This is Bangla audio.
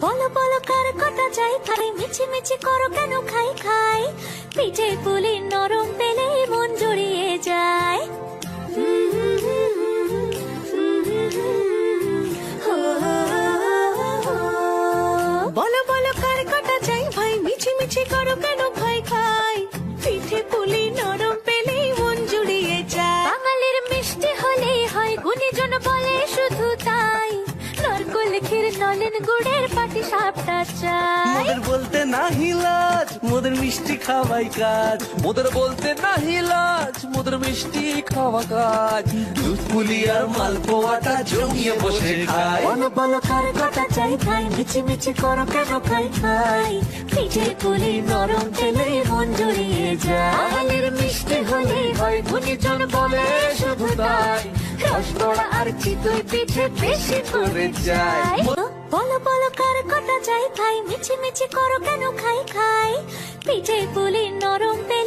বলো বলো কার কটা চাই খাই, মিছি মিছি করো কেন খাই খাই, পিঠে পুলি নরম পেলে মন জড়িয়ে যায়। বলো বলো কার কটা চাই ভাই, মিছি মিছি করো কেন খাই খাই, পিঠে পুলি নরম পেলে মন জুড়িয়ে যায়। বাঙালির মিষ্টি হলেই হয়, গুণীজন বলে শুধু তাই, নারকোল ক্ষীর নলেন গুড়ের পাটি সাপটা চাই। মোদের বলতে নাহি লাজ, মোদের মিষ্টি খাওয়াই কাজ। মোদের বলতে নাহি লাজ, মোদের মিষ্টি খাওয়া কাজ। দুধ পুলি আর মালপোয়াটা জমিয়ে বসে খায়। বলো বলো কার কটা চাই ভাই, মিছি মিছি করো কেন খাই খাই, পিঠে পুলি নরম পেলে মন জড়িয়ে যায়। বাঙালির মিষ্টি হলেই হয়, গুণীজন বলে শুধু তাই, রসগোড়া আর চিতই পিঠে বেশি করে যায়। বলো বলো কার কটা চাই ভাই, মিছি মিছি করো কেন খাই খাই, পিঠে পুলি নরম পেলে